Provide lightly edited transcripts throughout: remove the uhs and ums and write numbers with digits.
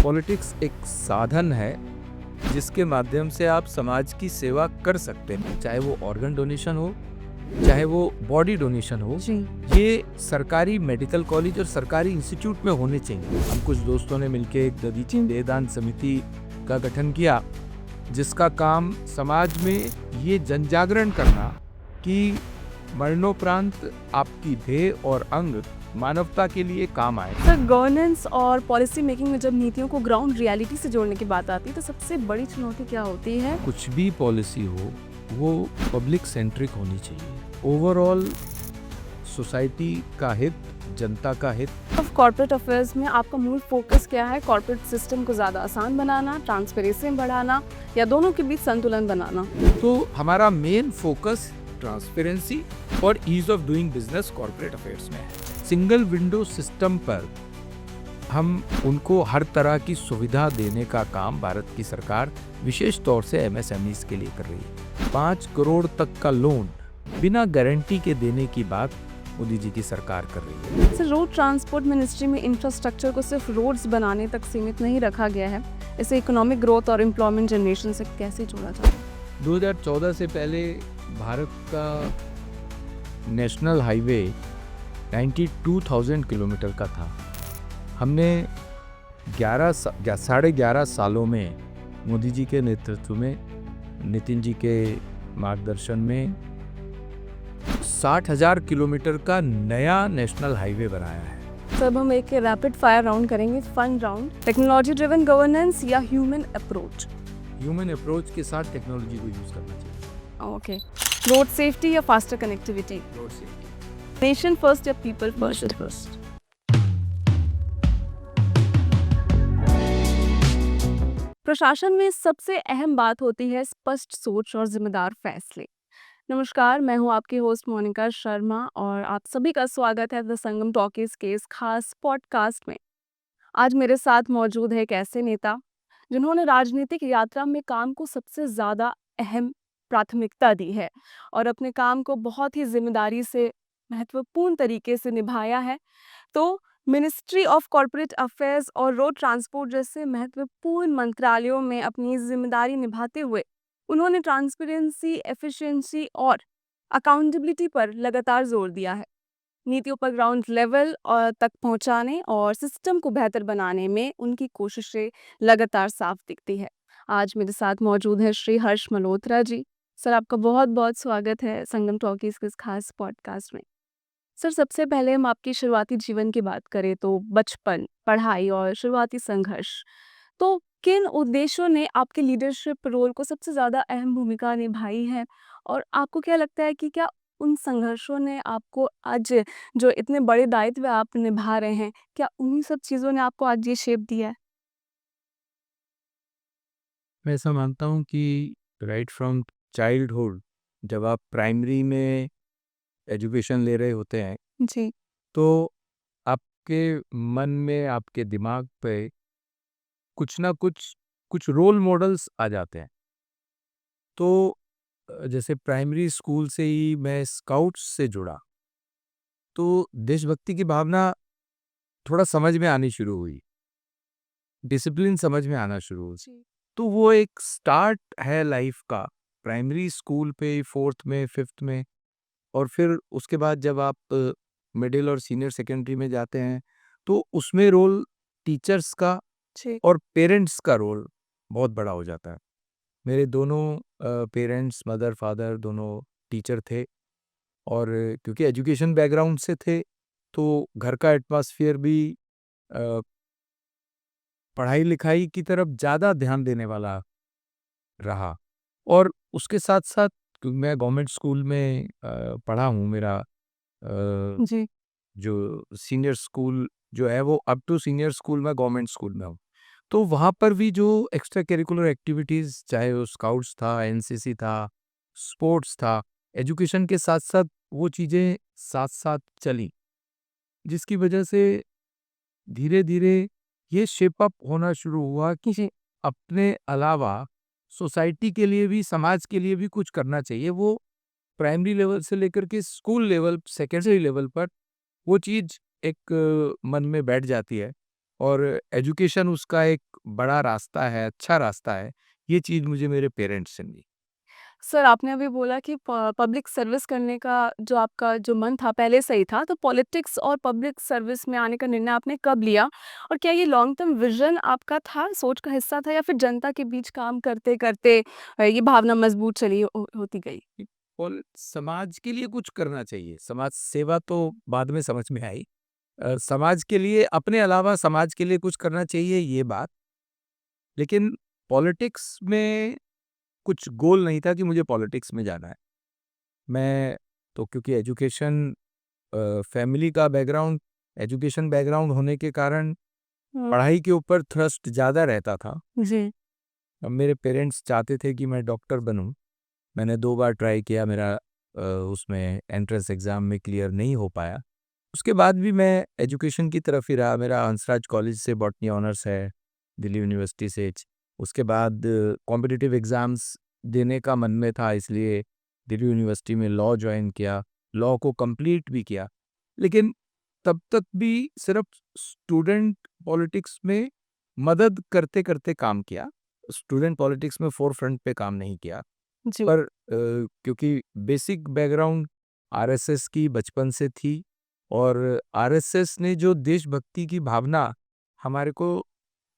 Politics एक साधन है जिसके माध्यम से आप समाज की सेवा कर सकते हैं, चाहे वो ऑर्गन डोनेशन हो, चाहे वो बॉडी डोनेशन हो। जी। ये सरकारी मेडिकल कॉलेज और सरकारी इंस्टीट्यूट में होने चाहिए। हम कुछ दोस्तों ने मिलकर एक दधीची देहदान समिति का गठन किया, जिसका काम समाज में ये जनजागरण करना कि मरणोपरांत आपकी देह और अंग मानवता के लिए काम आए। सर, गवर्नेंस और पॉलिसी मेकिंग में जब नीतियों को ग्राउंड रियलिटी से जोड़ने की बात आती है तो सबसे बड़ी चुनौती क्या होती है? कुछ भी पॉलिसी हो वो पब्लिक सेंट्रिक होनी चाहिए। ओवरऑल सोसाइटी का हित, जनता का हित। ऑफ कॉर्पोरेट अफेयर्स में आपका मूल फोकस क्या है? कॉर्पोरेट सिस्टम को ज़्यादा आसान बनाना, ट्रांसपेरेंसी बढ़ाना या दोनों के बीच संतुलन बनाना? तो हमारा मेन फोकस ट्रांसपेरेंसी और ease of doing business corporate affairs में है। सिंगल विंडो सिस्टम पर हम उनको हर तरह की सुविधा देने का काम भारत की सरकार विशेष तौर से एमएसएमईज के लिए कर रही है। 5 करोड़ तक का लोन बिना गारंटी के देने की बात मोदी जी की सरकार कर रही है। सर, रोड ट्रांसपोर्ट मिनिस्ट्री में इंफ्रास्ट्रक्चर को सिर्फ रोड्स बनाने तक सीमित नहीं रखा गया है, इसे इकोनॉमिक ग्रोथ और एम्प्लॉयमेंट जनरेशन से कैसे जोड़ा जाए? 2014 से पहले भारत का नेशनल हाईवे 92,000 किलोमीटर का था। हमने 11.5 सालों में मोदी जी के नेतृत्व में, नितिन जी के मार्गदर्शन में 60,000 किलोमीटर का नया नेशनल हाईवे बनाया है। तब हम एक रैपिड फायर राउंड करेंगे, fun round. Technology driven governance या ह्यूमन अप्रोच? ह्यूमन अप्रोच के साथ टेक्नोलॉजी को यूज करना चाहिए। ओके। रोड सेफ्टी या faster connectivity? Road safety. Nation first या पीपल फर्स्ट? प्रशासन में सबसे अहम बात होती है स्पष्ट सोच और जिम्मेदार फैसले। नमस्कार, मैं हूं आपकी होस्ट मोनिका शर्मा और आप सभी का स्वागत है द संगम टॉकीज के इस खास पॉडकास्ट में। आज मेरे साथ मौजूद है एक ऐसे नेता जिन्होंने राजनीतिक यात्रा में काम को सबसे ज्यादा अहम प्राथमिकता दी है और अपने काम को बहुत ही जिम्मेदारी से, महत्वपूर्ण तरीके से निभाया है। तो मिनिस्ट्री ऑफ कॉर्पोरेट अफेयर्स और रोड ट्रांसपोर्ट जैसे महत्वपूर्ण मंत्रालयों में अपनी जिम्मेदारी निभाते हुए उन्होंने ट्रांसपेरेंसी, एफिशिएंसी और अकाउंटेबिलिटी पर लगातार जोर दिया है। नीतियों पर ग्राउंड लेवल और तक पहुंचाने और सिस्टम को बेहतर बनाने में उनकी कोशिशें लगातार साफ दिखती है। आज मेरे साथ मौजूद है श्री हर्ष मल्होत्रा जी। सर, आपका बहुत बहुत स्वागत है संगम टॉकीज के इस खास पॉडकास्ट में। सर, सबसे पहले हम आपकी शुरुआती जीवन की बात करें तो बचपन, पढ़ाई और शुरुआती संघर्ष, तो किन उद्देश्यों ने आपके लीडरशिप रोल को सबसे ज़्यादा अहम भूमिका निभाई है? और आपको क्या लगता है कि क्या उन संघर्षों ने आपको आज जो इतने बड़े दायित्व आप निभा रहे हैं, क्या उन्हीं सब चीज़ों ने आपको आज ये शेप दिया है? मैं ऐसा मानता हूँ कि राइट फ्रॉम चाइल्डहुड, जब आप प्राइमरी में एजुकेशन ले रहे होते हैं, जी। तो आपके मन में, आपके दिमाग पे कुछ ना कुछ रोल मॉडल्स आ जाते हैं। तो जैसे प्राइमरी स्कूल से ही मैं स्काउट्स से जुड़ा, तो देशभक्ति की भावना थोड़ा समझ में आनी शुरू हुई, डिसिप्लिन समझ में आना शुरू हुई। जी। तो वो एक स्टार्ट है लाइफ का, प्राइमरी स्कूल पे 4th में, 5th में। और फिर उसके बाद जब आप मिडिल और सीनियर सेकेंडरी में जाते हैं, तो उसमें रोल टीचर्स का जी। और पेरेंट्स का रोल बहुत बड़ा हो जाता है। मेरे दोनों पेरेंट्स, मदर फादर दोनों टीचर थे, और क्योंकि एजुकेशन बैकग्राउंड से थे, तो घर का एटमॉस्फेयर भी अ, पढ़ाई लिखाई की तरफ ज़्यादा ध्यान देने वाला रहा। और उसके साथ साथ क्योंकि मैं गवर्नमेंट स्कूल में पढ़ा हूँ, मेरा जी। जो सीनियर स्कूल जो है वो अप टू सीनियर स्कूल में गवर्नमेंट स्कूल में हूँ। तो वहाँ पर भी जो एक्स्ट्रा करिकुलर एक्टिविटीज़, चाहे वो स्काउट्स था, एनसीसी था, स्पोर्ट्स था, एजुकेशन के साथ-साथ वो चीज़ें साथ-साथ चलीं, जिसकी वजह से धीरे-धीरे ये शेप अप होना शुरू हुआ कि जी। अपने अलावा सोसाइटी के लिए भी, समाज के लिए भी कुछ करना चाहिए। वो प्राइमरी लेवल से लेकर के स्कूल लेवल, सेकेंडरी लेवल पर वो चीज़ एक मन में बैठ जाती है, और एजुकेशन उसका एक बड़ा रास्ता है, अच्छा रास्ता है, ये चीज़ मुझे मेरे पेरेंट्स से मिली। सर आपने अभी बोला कि पब्लिक सर्विस करने का जो आपका जो मन था पहले से ही था, तो पॉलिटिक्स और पब्लिक सर्विस में आने का निर्णय आपने कब लिया? और क्या ये लॉन्ग टर्म विज़न आपका था, सोच का हिस्सा था या फिर जनता के बीच काम करते-करते ये भावना मज़बूत चली होती गई? और समाज के लिए कुछ करना चाहिए, समाज सेवा तो बाद में समझ में आई। समाज के लिए अपने अलावा समाज के लिए कुछ करना चाहिए ये बात, लेकिन पॉलिटिक्स में कुछ गोल नहीं था कि मुझे पॉलिटिक्स में जाना है। मैं तो क्योंकि फैमिली का बैकग्राउंड एजुकेशन बैकग्राउंड होने के कारण हुँ। पढ़ाई के ऊपर थ्रस्ट ज़्यादा रहता था। जी। अब मेरे पेरेंट्स चाहते थे कि मैं डॉक्टर बनूँ। मैंने 2 बार ट्राई किया, मेरा उसमें एंट्रेंस एग्ज़ाम में क्लियर नहीं हो पाया। उसके बाद भी मैं एजुकेशन की तरफ ही रहा। मेरा हंसराज कॉलेज से बॉटनी ऑनर्स है, दिल्ली यूनिवर्सिटी से। उसके बाद कॉम्पिटिटिव एग्ज़ाम्स देने का मन में था, इसलिए दिल्ली यूनिवर्सिटी में लॉ जॉइन किया, लॉ को कंप्लीट भी किया। लेकिन तब तक भी सिर्फ स्टूडेंट पॉलिटिक्स में मदद करते-करते काम किया। स्टूडेंट पॉलिटिक्स में फ़ोरफ्रंट पे काम नहीं किया। जी। पर क्योंकि बेसिक बैकग्राउंड आरएसएस की बचपन से थी और आरएसएस ने जो देशभक्ति की भावना हमारे को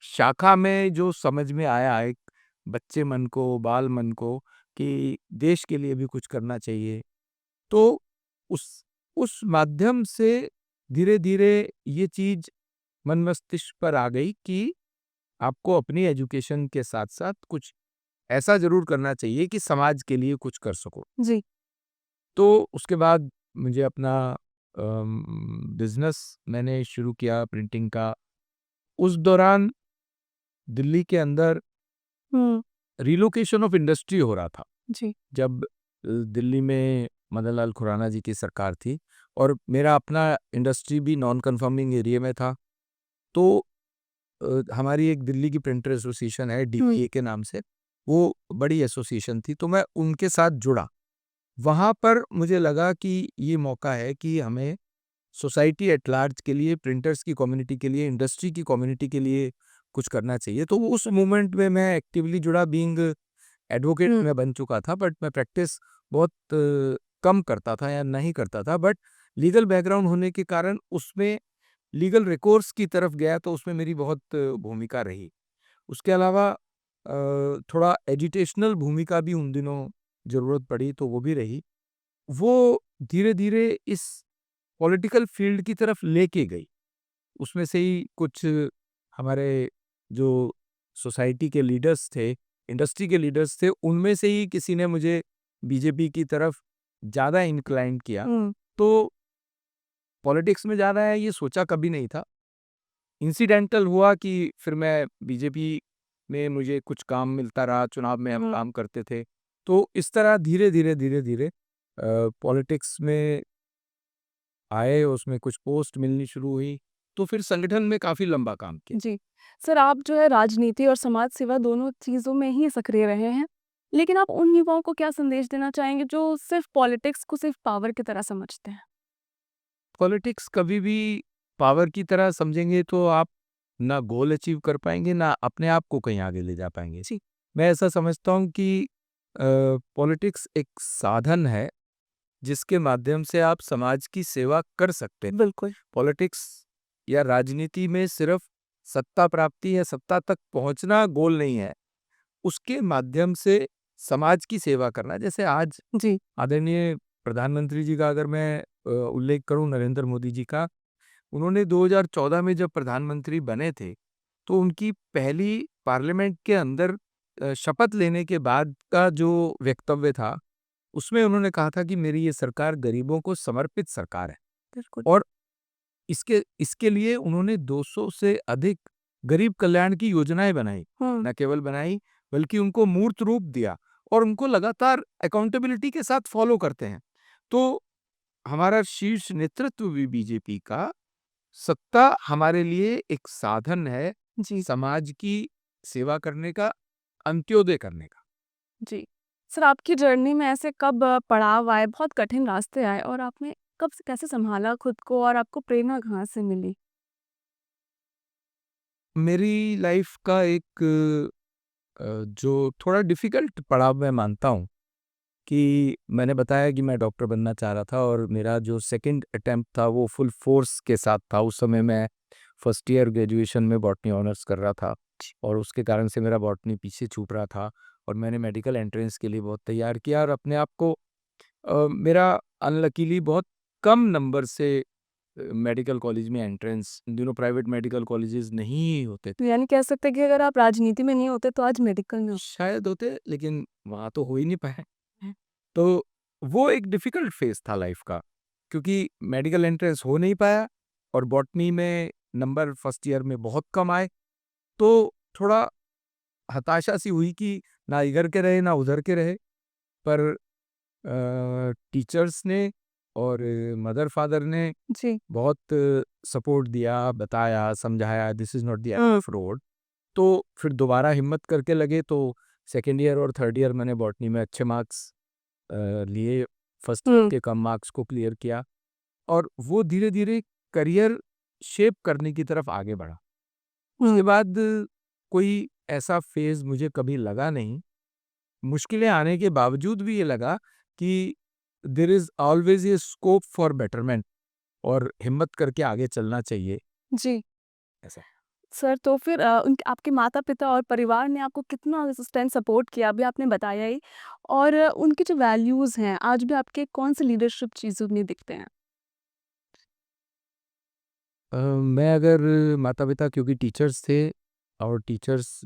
शाखा में जो समझ में आया एक बच्चे मन को, बाल मन को कि देश के लिए भी कुछ करना चाहिए। तो उस उस माध्यम से धीरे-धीरे ये चीज़ मन मस्तिष्क पर आ गई कि आपको अपनी एजुकेशन के साथ-साथ कुछ ऐसा ज़रूर करना चाहिए कि समाज के लिए कुछ कर सको। जी। तो उसके बाद मुझे अपना बिज़नेस मैंने शुरू किया प्रिंटिंग का। उस दौरान दिल्ली के अंदर हुँ। रिलोकेशन ऑफ इंडस्ट्री हो रहा था। जी। जब दिल्ली में मदन लाल खुराना जी की सरकार थी और मेरा अपना इंडस्ट्री भी नॉन कन्फर्मिंग एरिया में था। तो हमारी एक दिल्ली की प्रिंटर एसोसिएशन है हुँ। डीपीए के नाम से, वो बड़ी एसोसिएशन थी, तो मैं उनके साथ जुड़ा। वहाँ पर मुझे लगा कि ये मौका है कि हमें सोसाइटी एट लार्ज के लिए, प्रिंटर्स की कम्युनिटी के लिए, इंडस्ट्री की कम्युनिटी के लिए कुछ करना चाहिए। तो उस मूवमेंट में मैं एक्टिवली जुड़ा। बीइंग एडवोकेट हुँ। मैं बन चुका था, बट मैं प्रैक्टिस बहुत कम करता था या नहीं करता था। बट लीगल बैकग्राउंड होने के कारण उसमें लीगल रिकोर्स की तरफ गया, तो उसमें मेरी बहुत भूमिका रही। उसके अलावा थोड़ा एजुटेशनल भूमिका भी उन दिनों ज़रूरत पड़ी, तो वो भी रही। वो धीरे-धीरे इस पॉलिटिकल फ़ील्ड की तरफ लेके गई। उसमें से ही कुछ हमारे जो सोसाइटी के लीडर्स थे, इंडस्ट्री के लीडर्स थे, उनमें से ही किसी ने मुझे बीजेपी की तरफ ज़्यादा इंक्लाइन किया। हुँ। तो पॉलिटिक्स में जाना है ये सोचा कभी नहीं था। इंसिडेंटल हुआ कि फिर मैं बीजेपी में मुझे कुछ काम मिलता रहा, चुनाव में हम हुँ। काम करते थे। तो इस तरह धीरे-धीरे पॉलिटिक्स में आए, उसमें कुछ पोस्ट मिलनी शुरू हुई, तो फिर संगठन में काफ़ी लंबा काम किया। जी। सर आप जो है राजनीति और समाज सेवा दोनों चीज़ों में ही सक्रिय रहे हैं। लेकिन आप उन युवाओं को क्या संदेश देना चाहेंगे जो सिर्फ़ पॉलिटिक्स को सिर्फ़ पावर की तरह समझते हैं? पॉलिटिक्स कभी भी पावर की तरह समझेंगे तो आप ना गोल अचीव कर पाएँगे, ना अपने आप को कहीं आगे ले जा पाएँगे। जी। मैं ऐसा समझता हूँ कि पॉलिटिक्स एक साधन है, जिसके माध्यम से आप समाज की सेवा कर सकते हैं। बिल्कुल। पॉलिटिक्स या राजनीति में सिर्फ सत्ता प्राप्ति या सत्ता तक पहुंचना गोल नहीं है, उसके माध्यम से समाज की सेवा करना। जैसे आज जी। आदरणीय प्रधानमंत्री जी का अगर मैं उल्लेख करूं, नरेंद्र मोदी जी का, उन्होंने 2014 में जब प्रधानमंत्री बने थे, तो उनकी पहली पार्लियामेंट के अंदर शपथ लेने के बाद का जो वक्तव्य था, उसमें उन्होंने कहा था कि मेरी ये सरकार गरीबों को समर्पित सरकार है। बिल्कुल। और इसके इसके लिए उन्होंने 200 से अधिक गरीब कल्याण की योजनाएं बनाई। हुँ। न केवल बनाई, बल्कि उनको मूर्त रूप दिया और उनको लगातार अकाउंटेबिलिटी के साथ फॉलो करते हैं। तो हमारा शीर्ष नेतृत्व भी बीजेपी का, सत्ता हमारे लिए एक साधन है जी। समाज की सेवा करने का, अंत्योदय करने का। जी। सर आपकी जर्नी में ऐसे कब पड़ाव आए, बहुत कठिन रास्ते आए और आपने कब से कैसे सँभाला खुद को और आपको प्रेरणा कहाँ से मिली? मेरी लाइफ का एक जो थोड़ा डिफ़िकल्ट पड़ाव मैं मानता हूँ कि मैंने बताया कि मैं डॉक्टर बनना चाह रहा था और मेरा जो सेकंड अटेम्प्ट था वो फुल फ़ोर्स के साथ था। उस समय मैं फर्स्ट ईयर ग्रेजुएशन में बॉटनी ऑनर्स कर रहा था और उसके कारण से मेरा बॉटनी पीछे छूट रहा था और मैंने मेडिकल एंट्रेंस के लिए बहुत तैयार किया और अपने आप को मेरा अनलकीली बहुत कम नंबर से मेडिकल कॉलेज में एंट्रेंस, इन दिनों प्राइवेट मेडिकल कॉलेजेस नहीं होते तो थे। यानी कह सकते हैं कि अगर आप राजनीति में नहीं होते तो आज मेडिकल में होते। शायद होते लेकिन वहाँ तो हो ही नहीं पाए। तो वो एक डिफ़िकल्ट फ़ेज़ था लाइफ़ का, क्योंकि मेडिकल एंट्रेंस हो नहीं पाया और बॉटनी में नंबर फर्स्ट ईयर में बहुत कम आए, तो थोड़ा हताशा-सी हुई कि ना इधर के रहे, ना उधर के रहे। पर टीचर्स ने और मदर-फ़ादर ने जी। बहुत सपोर्ट दिया, बताया, समझाया, this is not the end hmm. Of road. तो फिर दोबारा हिम्मत करके लगे, तो सेकंड ईयर और थर्ड ईयर मैंने बॉटनी में अच्छे मार्क्स लिए, फर्स्ट हुँ। के कम मार्क्स को क्लियर किया और वो धीरे-धीरे करियर शेप करने की तरफ आगे बढ़ा। उसके हुँ। बाद कोई ऐसा फ़ेज़ मुझे कभी लगा नहीं। मुश्किलें आने के बावजूद भी ये लगा कि there is always a scope for betterment और हिम्मत करके आगे चलना चाहिए, जी। ऐसा। सर तो फिर उनके आपके माता-पिता और परिवार ने आपको कितना उस टाइम सपोर्ट किया अभी आपने बताया ही और उनके जो वैल्यूज़ हैं आज भी आपके कौन-सी लीडरशिप चीज़ों में दिखते हैं? मैं अगर माता-पिता क्योंकि टीचर्स थे और टीचर्स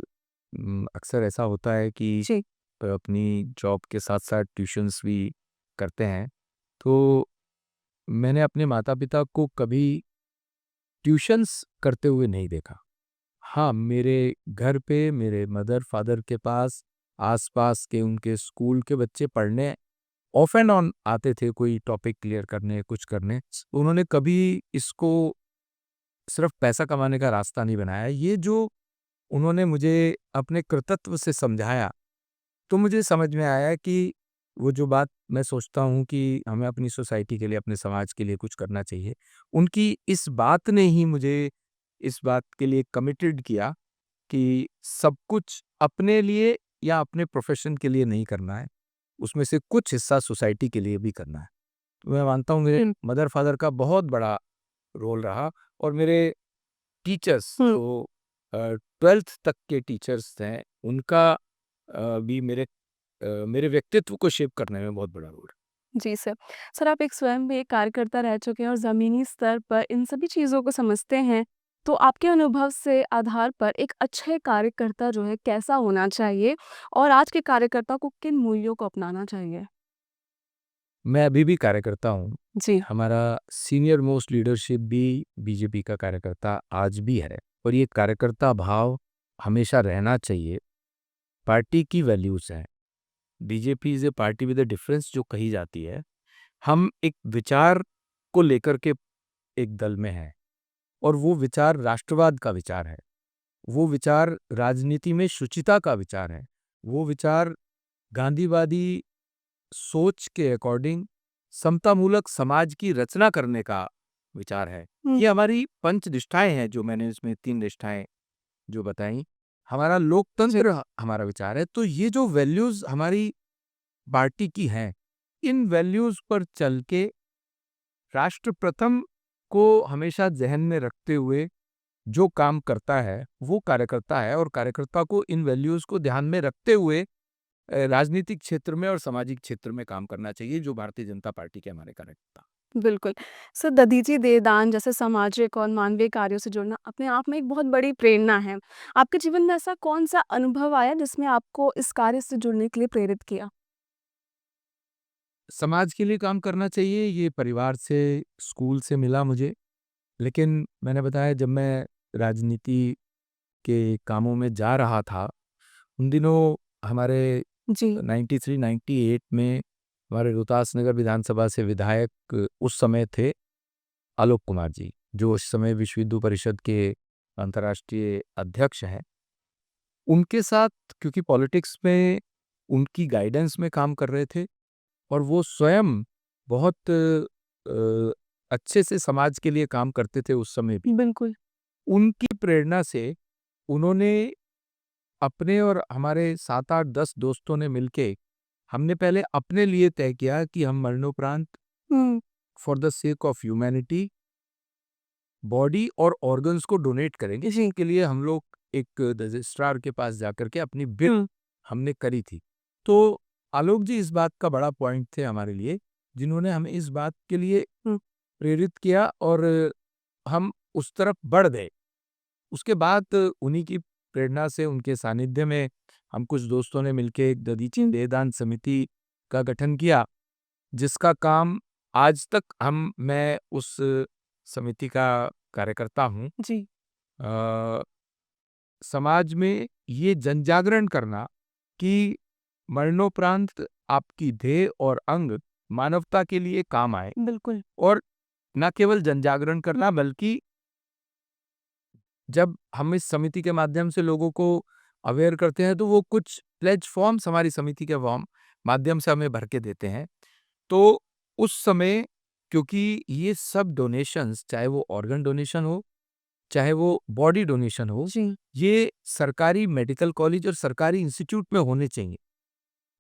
अक्सर ऐसा होता है कि जी। अपनी जॉब के साथ-साथ ट्यूशन्स भी करते हैं। तो मैंने अपने माता-पिता को कभी ट्यूशन्स करते हुए नहीं देखा। हाँ, मेरे घर पे मेरे मदर-फादर के पास आस-पास के उनके स्कूल के बच्चे पढ़ने ऑफ एंड ऑन आते थे, कोई टॉपिक क्लियर करने, कुछ करने। उन्होंने कभी इसको सिर्फ़ पैसा कमाने का रास्ता नहीं बनाया। ये जो उन्होंने मुझे अपने कृतत्व से समझाया, तो मुझे समझ में आया कि वो जो बात मैं सोचता हूँ कि हमें अपनी सोसाइटी के लिए, अपने समाज के लिए कुछ करना चाहिए, उनकी इस बात ने ही मुझे इस बात के लिए कमिटेड किया कि सब कुछ अपने लिए या अपने प्रोफ़ेशन के लिए नहीं करना है, उसमें से कुछ हिस्सा सोसाइटी के लिए भी करना है। तो मैं मानता हूँ मेरे हुँ। मदर-फ़ादर का बहुत बड़ा रोल रहा और मेरे टीचर्स हुँ। जो 12th तक के टीचर्स हैं, उनका भी मेरे व्यक्तित्व को शेप करने में बहुत बड़ा रोल है। जी सर। सर आप एक स्वयं भी एक कार्यकर्ता रह चुके हैं और ज़मीनी स्तर पर इन सभी चीज़ों को समझते हैं। तो आपके अनुभव से आधार पर एक अच्छे कार्यकर्ता जो है कैसा होना चाहिए? और आज के कार्यकर्ता को किन मूल्यों को अपनाना चाहिए? मैं अभी भी कार्यकर्ता हूँ। जी। हमारा सीनियर मोस्ट लीडरशिप भी बीजेपी का कार्यकर्ता आज भी है और ये कार्यकर्ता भाव हमेशा रहना चाहिए। पार्टी की वैल्यूज़ हैं। BJP is a party with a difference जो कही जाती है। हम एक विचार को लेकर के एक दल में हैं और वो विचार राष्ट्रवाद का विचार है। वो विचार राजनीति में शुचिता का विचार है। वो विचार गांधीवादी सोच के अकॉर्डिंग समतामूलक समाज की रचना करने का विचार है। हुँ। ये हमारी पंच निष्ठाएँ हैं जो मैंने इसमें 3 निष्ठाएँ जो बताई। हमारा जी। लोकतंत्र हमारा विचार है। तो ये जो वैल्यूज़ हमारी पार्टी की हैं, इन वैल्यूज़ पर चल के राष्ट्र प्रथम को हमेशा ज़हन में रखते हुए जो काम करता है, वो कार्यकर्ता है और कार्यकर्ता को इन वैल्यूज़ को ध्यान में रखते हुए राजनीतिक क्षेत्र में और सामाजिक क्षेत्र में काम करना चाहिए, जो भारतीय जनता पार्टी के हमारे कार्यकर्ता। बिल्कुल। सर दधीचि देदान जैसे सामाजिक और मानवीय कार्यों से जुड़ना अपने आप में एक बहुत बड़ी प्रेरणा है। आपके जीवन में ऐसा कौन-सा अनुभव आया जिसने आपको इस कार्य से जुड़ने के लिए प्रेरित किया? समाज के लिए काम करना चाहिए, ये परिवार से, स्कूल से मिला मुझे। लेकिन मैंने बताया जब मैं राजनीति के कामों में जा रहा था, उन दिनों हमारे जी। 93-98 में हमारे रोहतास नगर विधानसभा से विधायक उस समय थे आलोक कुमार जी, जो उस समय विश्व हिंदू परिषद के अंतर्राष्ट्रीय अध्यक्ष हैं। उनके साथ क्योंकि पॉलिटिक्स में उनकी गाइडेंस में काम कर रहे थे और वो स्वयं बहुत अच्छे से समाज के लिए काम करते थे उस समय भी। बिल्कुल। उनकी प्रेरणा से उन्होंने अपने और हमारे 7-8-10 दोस्तों ने मिलके हमने पहले अपने लिए तय किया कि हम मरणोपरांत हुँ, for the sake of humanity body और ऑर्गन्स को डोनेट करेंगे। जी। इसके लिए हम लोग एक रजिस्ट्रार के पास जाकर के अपनी बिल हुँ, हमने करी थी। तो आलोक जी इस बात का बड़ा पॉइंट थे हमारे लिए, जिन्होंने हमें इस बात के लिए हुँ, प्रेरित किया और हम उस तरफ बढ़ गए। उसके बाद उन्हीं की प्रेरणा से, उनके सानिध्य में हम कुछ दोस्तों ने मिलके एक दधीचि हुँ, देहदान समिति का गठन किया, जिसका काम आज तक मैं उस समिति का कार्यकर्ता हूँ। जी, अ, समाज में ये जनजागरण करना कि मरणोपरांत आपकी देह और अंग मानवता के लिए काम आए, बिल्कुल। और न केवल जनजागरण करना बल्कि जब हम इस समिति के माध्यम से लोगों को अवेयर करते हैं तो वो कुछ प्लेज फॉर्म्स हमारी समिति के फॉर्म माध्यम से हमें भर के देते हैं। तो उस समय, क्योंकि ये सब डोनेशंस, चाहे वो ऑर्गन डोनेशन हो, चाहे वो बॉडी डोनेशन हो, जी, ये सरकारी मेडिकल कॉलेज और सरकारी इंस्टीट्यूट में होने चाहिए।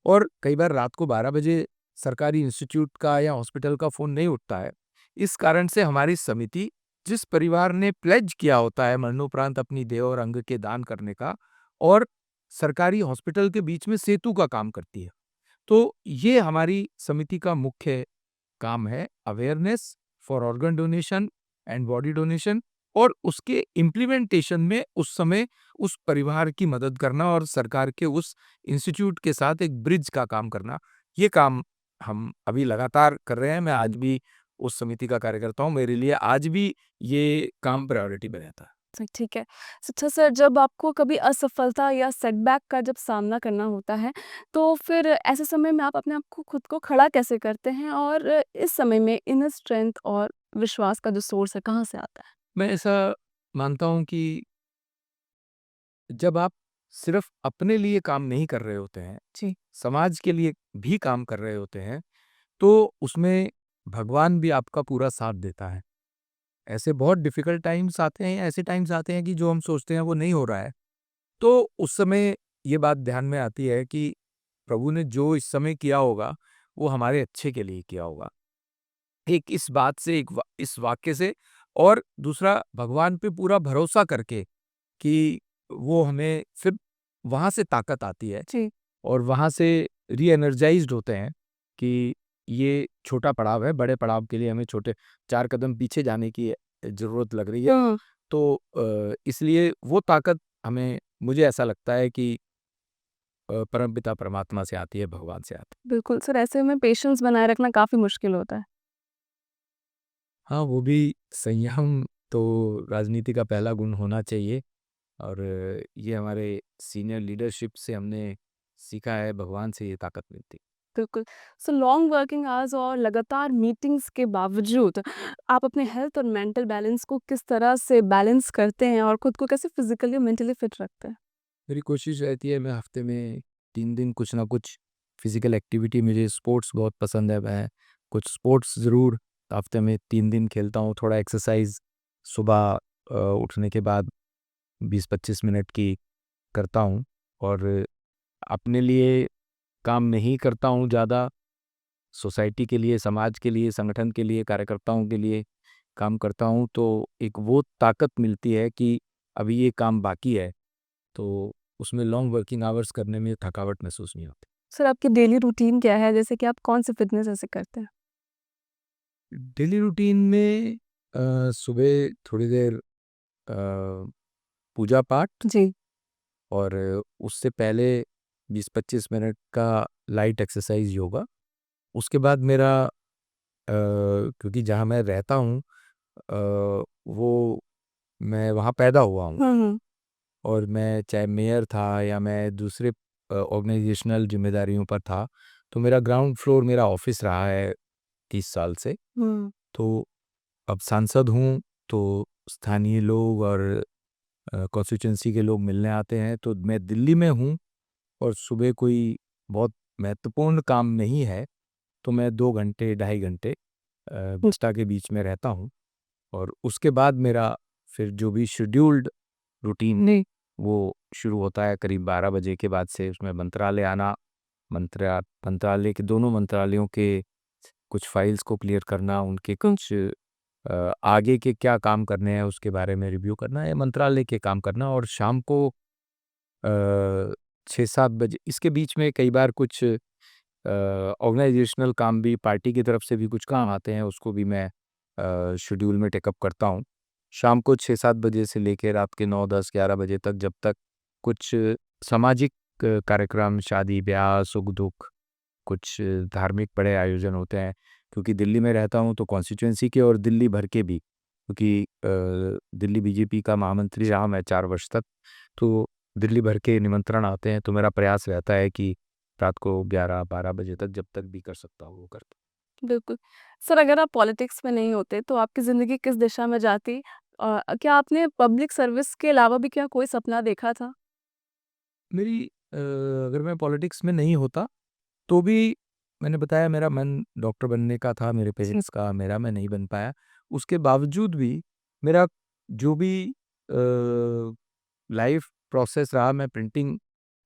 और कई बार रात को 12 बजे सरकारी इंस्टीट्यूट का या हॉस्पिटल का फ़ोन नहीं उठता है। इस कारण से हमारी समिति, जिस परिवार ने प्लेज किया होता है मरणोपरांत अपनी देह और अंग के दान करने का, और सरकारी हॉस्पिटल के बीच में सेतु का काम करती है। तो ये हमारी समिति का मुख्य काम है, awareness for organ donation and body donation, और उसके इम्प्लीमेंटेशन में उस समय उस परिवार की मदद करना और सरकार के उस इंस्टीट्यूट के साथ एक ब्रिज का काम करना। ये काम हम अभी लगातार कर रहे हैं। मैं आज भी उस समिति का कार्यकर्ता हूँ। मेरे लिए आज भी ये काम प्रायोरिटी में रहता है। ठीक है। अच्छा सर, जब आपको कभी असफलता या सेटबैक का जब सामना करना होता है, तो फिर ऐसे समय में आप अपने आप को खुद को खड़ा कैसे करते हैं? और इस समय में इनर स्ट्रेंथ और विश्वास का जो सोर्स है, कहाँ से आता है? मैं ऐसा मानता हूँ कि जब आप सिर्फ अपने लिए काम नहीं कर रहे होते हैं, जी, समाज के लिए भी काम कर रहे होते हैं, तो उसमें भगवान भी आपका पूरा साथ देता है। ऐसे बहुत डिफ़िकल्ट टाइम्स आते हैं, ऐसे टाइम्स आते हैं कि जो हम सोचते हैं वो नहीं हो रहा है। तो उस समय ये बात ध्यान में आती है कि प्रभु ने जो इस समय किया होगा, वो हमारे अच्छे के लिए किया होगा। एक इस बात से, इस वाक्य से, और दूसरा भगवान पे पूरा भरोसा करके कि वो हमें फिर वहाँ से ताकत आती है, जी। और वहाँ से री-एनर्जाइज़्ड होते हैं कि ये छोटा पड़ाव है, बड़े पड़ाव के लिए हमें छोटे 4 कदम पीछे जाने की ज़रूरत लग रही है। हुँ, तो इसलिए वो ताकत हमें, मुझे ऐसा लगता है कि परमपिता परमात्मा से आती है, भगवान से आती है। बिल्कुल सर, ऐसे में पेशेंस बनाए रखना काफ़ी मुश्किल होता है। हाँ, वो भी संयम तो राजनीति का पहला गुण होना चाहिए, और ये हमारे सीनियर लीडरशिप से हमने सीखा है, भगवान से ये ताकत मिलती है। बिल्कुल। सो लॉन्ग वर्किंग आवर्स और लगातार मीटिंग्स के बावजूद आप अपने हेल्थ और मेंटल बैलेंस को किस तरह से बैलेंस करते हैं और खुद को कैसे फिज़िकली और मेंटली फिट रखते हैं? मेरी कोशिश रहती है मैं हफ्ते में 3 दिन कुछ ना कुछ फिजिकल एक्टिविटी, मुझे स्पोर्ट्स बहुत पसंद है, मैं कुछ स्पोर्ट्स ज़रूर हफ्ते में 3 दिन खेलता हूँ। थोड़ा एक्सरसाइज सुबह उठने के बाद 20-25 मिनट की करता हूँ, और अपने लिए काम नहीं करता हूँ ज़्यादा, सोसाइटी के लिए, समाज के लिए, संगठन के लिए, कार्यकर्ताओं के लिए काम करता हूँ, तो एक वो ताकत मिलती है कि अभी ये काम बाकी है, तो उसमें लॉन्ग वर्किंग आवर्स करने में थकावट महसूस नहीं होती। सर, आपकी डेली रूटीन क्या है? जैसे कि आप कौन से फिटनेस ऐसे करते हैं? डेली रूटीन में सुबह थोड़ी देर पूजा पाठ, जी। और उससे पहले 20-25 मिनट का लाइट एक्सरसाइज योगा। उसके बाद मेरा क्योंकि जहाँ मैं रहता हूँ वो मैं वहाँ पैदा हुआ हूँ, हुँ, हुँ। और मैं चाहे मेयर था या मैं दूसरे ऑर्गेनाइजेशनल जिम्मेदारियों पर था, तो मेरा ग्राउंड फ्लोर मेरा ऑफिस रहा है 30 साल से। हुँ। तो अब सांसद हूँ, तो स्थानीय लोग और कॉन्स्टिट्यूएंसी के लोग मिलने आते हैं, तो मैं दिल्ली में हूँ, और सुबह कोई बहुत महत्वपूर्ण काम नहीं है, तो मैं 2 घंटे, ढाई घंटे हुँ, बस्ता के बीच में रहता हूँ, और उसके बाद मेरा फिर जो भी शेड्यूल्ड रूटीन जी। वो शुरू होता है करीब 12 बजे के बाद से। उसमें मंत्रालय आना, मंत्रालय के दोनों मंत्रालयों के कुछ फाइल्स को क्लियर करना, उनके कुछ आगे के क्या काम करने हैं उसके बारे में रिव्यू करना, या मंत्रालय के काम करना। और शाम को 6-7 बजे, इसके बीच में कई बार कुछ ऑर्गेनाइजेशनल काम भी, पार्टी की तरफ से भी कुछ काम आते हैं, उसको भी मैं शेड्यूल में टेकअप करता हूँ। शाम को 6-7 बजे से लेके रात के 9, 10, 11 बजे तक, जब तक कुछ सामाजिक कार्यक्रम, शादी ब्याह, सुख दुख, कुछ धार्मिक बड़े आयोजन होते हैं। क्योंकि दिल्ली में रहता हूँ तो कॉन्स्टिट्यूएंसी के और दिल्ली भर के भी, क्योंकि दिल्ली बीजेपी का महामंत्री रहा मैं 4 वर्ष तक, तो दिल्ली भर के निमंत्रण आते हैं। तो मेरा प्रयास रहता है कि रात को 11-12 बजे तक जब तक भी कर सकता हूँ वो करता हूँ। बिल्कुल। सर, अगर आप पॉलिटिक्स में नहीं होते तो आपकी ज़िंदगी किस दिशा में जाती? क्या आपने पब्लिक सर्विस के अलावा भी क्या कोई सपना देखा था? अगर मैं पॉलिटिक्स में नहीं होता तो भी, मैंने बताया मेरा मन डॉक्टर बनने का था, मेरे जी। पेरेंट्स का, मेरा मैं नहीं बन पाया। उसके बावजूद भी मेरा जो भी लाइफ प्रोसेस रहा, मैं प्रिंटिंग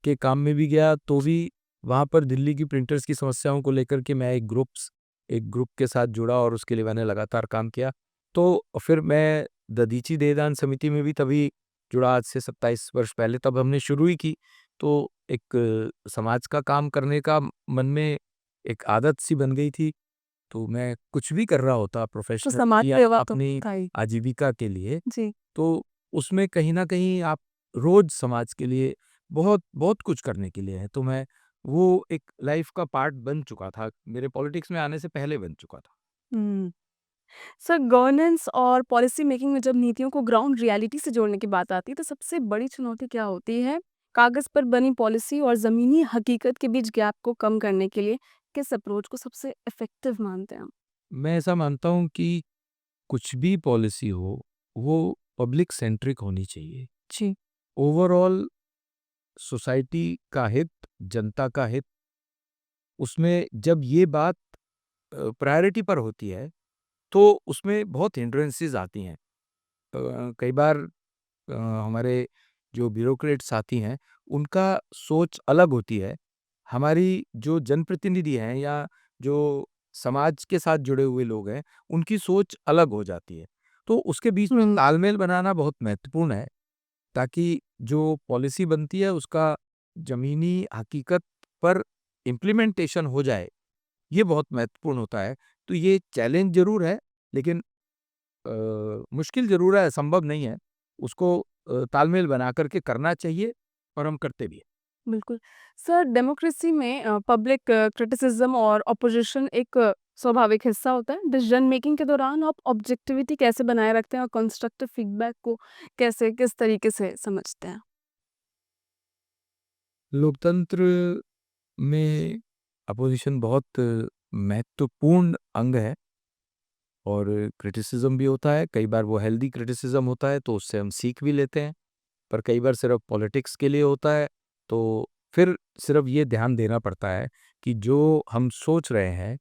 के काम में भी गया तो भी वहाँ पर दिल्ली की प्रिंटर्स की समस्याओं को लेकर के मैं एक ग्रुप के साथ जुड़ा और उसके लिए मैंने लगातार काम किया। तो फिर मैं दधीची देहदान समिति में भी तभी जुड़ा, आज से 27 वर्ष पहले, तब हमने शुरू ही की। तो एक समाज का काम करने का मन में एक आदत सी बन गई थी। तो मैं कुछ भी कर रहा होता तो प्रोफ़ेशनल समाज या सेवा तो अपनी था ही। आजीविका के लिए, जी। तो उसमें कहीं न कहीं आप रोज़ समाज के लिए बहुत, बहुत कुछ करने के लिए है। तो मैं वो एक लाइफ़ का पार्ट बन चुका था, मेरे पॉलिटिक्स में आने से पहले बन चुका था। हुँ। सर, गवर्नेंस और पॉलिसी मेकिंग में जब नीतियों को ग्राउंड रियलिटी से जोड़ने की बात आती है, तो सबसे बड़ी चुनौती क्या होती है? कागज़ पर बनी पॉलिसी और ज़मीनी हकीकत के बीच गैप को कम करने के लिए किस अप्रोच को सबसे इफ़ेक्टिव मानते हैं आप? मैं ऐसा मानता हूँ कि कुछ भी पॉलिसी हो, वो पब्लिक सेंट्रिक होनी चाहिए। जी। ओवरऑल सोसाइटी का हित, जनता का हित, उसमें जब ये बात प्रायोरिटी पर होती है, तो उसमें बहुत हिंड्रेंसेस आती हैं। कई बार हमारे जो ब्यूरोक्रेट्स साथी हैं, उनका सोच अलग होती है। हमारी जो जनप्रतिनिधि हैं या जो समाज के साथ जुड़े हुए लोग हैं, उनकी सोच अलग हो जाती है। तो उसके बीच में हुँ। तालमेल बनाना बहुत महत्वपूर्ण है, ताकि जो पॉलिसी बनती है उसका ज़मीनी हकीकत पर इम्प्लीमेंटेशन हो जाए, ये बहुत महत्वपूर्ण होता है। तो ये चैलेंज ज़रूर है, लेकिन मुश्किल ज़रूर है, असंभव नहीं है। उसको तालमेल बना कर के करना चाहिए और हम करते भी हैं। बिल्कुल। सर, डेमोक्रेसी में पब्लिक क्रिटिसिज़्म और ऑपोज़िशन एक स्वाभाविक हिस्सा होता है। डिसीज़न मेकिंग के दौरान आप ऑब्जेक्टिविटी कैसे बनाए रखते हैं और कंस्ट्रक्टिव फीडबैक को किस तरीके से समझते हैं? लोकतंत्र में अपोज़िशन बहुत महत्वपूर्ण अंग है और क्रिटिसिज़्म भी होता है। कई बार वो हेल्दी क्रिटिसिज़्म होता है, तो उससे हम सीख भी लेते हैं। पर कई बार सिर्फ़ पॉलिटिक्स के लिए होता है, तो फिर सिर्फ़ ये ध्यान देना पड़ता है कि जो हम सोच रहे हैं,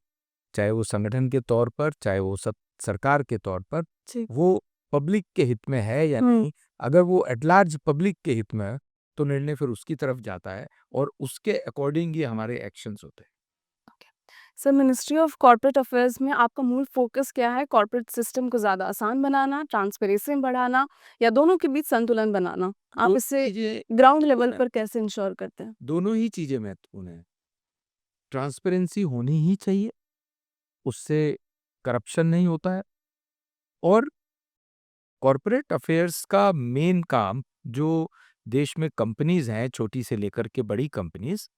चाहे वो संगठन के तौर पर, चाहे वो सरकार के तौर पर, जी। वो पब्लिक के हित में है या हुँ। नहीं। अगर वो एट लार्ज पब्लिक के हित में है, तो निर्णय फिर उसकी तरफ जाता है और उसके अकॉर्डिंग ही हमारे एक्शंस होते हैं। Sir, ministry of corporate affairs में आपका मूल फ़ोकस क्या है? कॉर्पोरेट सिस्टम को ज़्यादा आसान बनाना, ट्रांसपेरेंसी बढ़ाना या दोनों के बीच संतुलन बनाना? आप दोनों इसे चीज़ें ग्राउंड लेवल महत्वपूर्ण हैं, पर कैसे इंश्योर करते हैं? दोनों ही चीज़ें महत्वपूर्ण हैं। ट्रांसपेरेंसी होनी ही चाहिए, उससे करप्शन नहीं होता है। और कॉर्पोरेट अफेयर्स का मेन काम, जो देश में कंपनीज़ हैं, छोटी से लेकर के बड़ी कंपनीज़,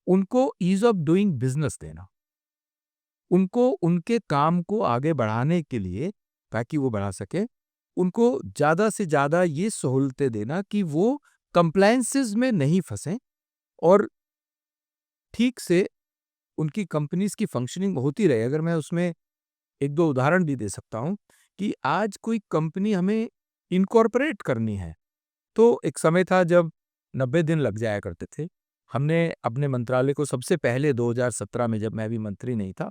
उनको ईज़ ऑफ डूइंग बिज़नेस देना। उनको उनके काम को आगे बढ़ाने के लिए, ताकि वो बढ़ा सकें, उनको ज़्यादा से ज़्यादा ये सहूलतें देना कि वो कंप्लायंसेस में नहीं फँसें और ठीक से उनकी कंपनीज़ की फंक्शनिंग होती रहे। अगर मैं उसमें 1-2 उदाहरण भी दे सकता हूँ कि आज कोई कंपनी हमें इनकॉर्पोरेट करनी है, तो एक समय था जब 90 दिन लग जाया करते थे। हमने अपने मंत्रालय को सबसे पहले 2017 में, जब मैं अभी मंत्री नहीं था,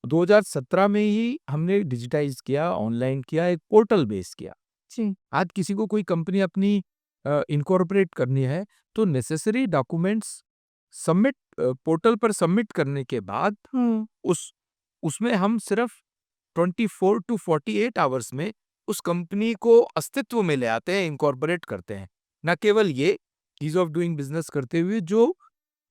2017 में ही हमने डिजिटाइज़ किया, ऑनलाइन किया, एक पोर्टल बेस किया। जी। आज किसी को कोई कंपनी अपनी इनकॉर्पोरेट करनी है तो नेसेसरी डॉक्यूमेंट्स सबमिट पोर्टल पर सबमिट करने के बाद उसमें हम सिर्फ 24 टू 48 आवर्स में उस कंपनी को अस्तित्व में ले आते हैं, इनकॉर्पोरेट करते हैं। न केवल ये ईज ऑफ डूइंग बिजनेस करते हुए जो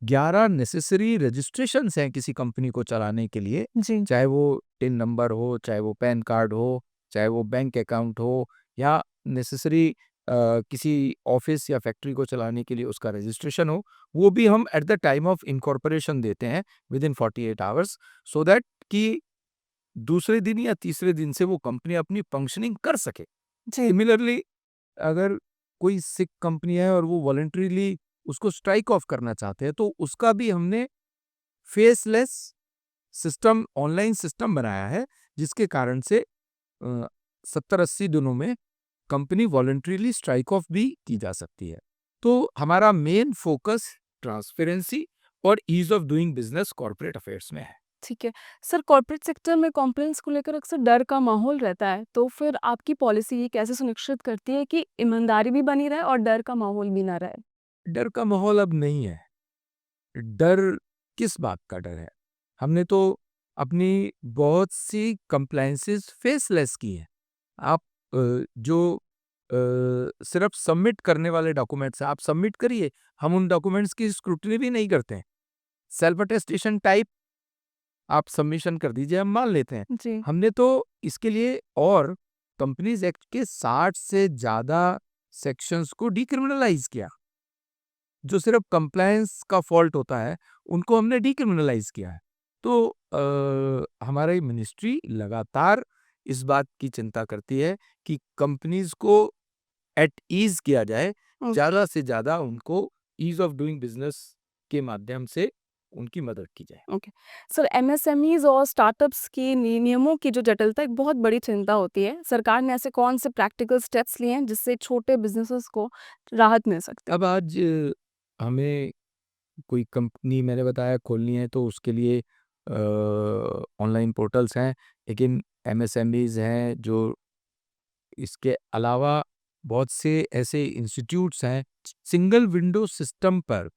11 नेसेसरी रजिस्ट्रेशंस हैं किसी कंपनी को चलाने के लिए, जी। चाहे वो टिन नंबर हो, चाहे वो पैन कार्ड हो, चाहे वो बैंक अकाउंट हो, या नेसेसरी किसी ऑफिस या फैक्ट्री को चलाने के लिए उसका रजिस्ट्रेशन हो, वो भी हम at the time of incorporation देते हैं with in 48 hours, so that कि दूसरे दिन या तीसरे दिन से वो कंपनी अपनी फंक्शनिंग कर सके। जी। सिमिलरली अगर कोई सिक कंपनी है और वो वॉलंटरीली उसको स्ट्राइक ऑफ करना चाहते हैं तो उसका भी हमने फेसलेस सिस्टम, ऑनलाइन सिस्टम बनाया है, जिसके कारण से 70-80 दिनों में कंपनी वॉलंटरीली स्ट्राइक ऑफ भी की जा सकती है। तो हमारा मेन फोकस ट्रांसपेरेंसी और ease of doing business corporate affairs में है। ठीक है। सर, कॉर्पोरेट सेक्टर में कॉम्प्लायंस को लेकर अक्सर डर का माहौल रहता है, तो फिर आपकी पॉलिसी ये कैसे सुनिश्चित करती है कि ईमानदारी भी बनी रहे और डर का माहौल भी ना रहे? डर का माहौल अब नहीं है। डर किस बात का डर है? हमने तो अपनी बहुत सी कंप्लायंसेस फेसलेस की हैं। आप जो सिर्फ सबमिट करने वाले डॉक्यूमेंट्स हैं, आप सबमिट करिए, हम उन डॉक्यूमेंट्स की स्क्रूटनी भी नहीं करते हैं। सेल्फ अटेस्टेशन टाइप आप सबमिशन कर दीजिए, हम मान लेते हैं। जी। हमने तो इसके लिए और कंपनीज एक्ट के 60 से ज़्यादा सेक्शंस को डिक्रिमिनलाइज किया। जो सिर्फ कंप्लायंस का फॉल्ट होता है, उनको हमने डिक्रिमिनलाइज किया है। तो हमारी मिनिस्ट्री लगातार इस बात की चिंता करती है कि कंपनीज को एट ईज किया जाए, ओके। ज़्यादा से ज़्यादा उनको ईज ऑफ डूइंग बिजनेस के माध्यम से उनकी मदद की जाए। ओके। सर, एमएसएमईज और स्टार्टअप्स की नियमों की जो जटिलता एक बहुत बड़ी चिंता होती है। सरकार ने ऐसे कौन से प्रैक्टिकल स्टेप्स लिए हैं जिससे छोटे बिजनेसेस को राहत मिल सकती है? अब आज हमें कोई कंपनी मैंने बताया खोलनी है तो उसके लिए ऑनलाइन पोर्टल्स हैं, लेकिन एमएसएमईज हैं जो इसके अलावा बहुत से ऐसे इंस्टीट्यूट्स हैं, सिंगल विंडो सिस्टम पर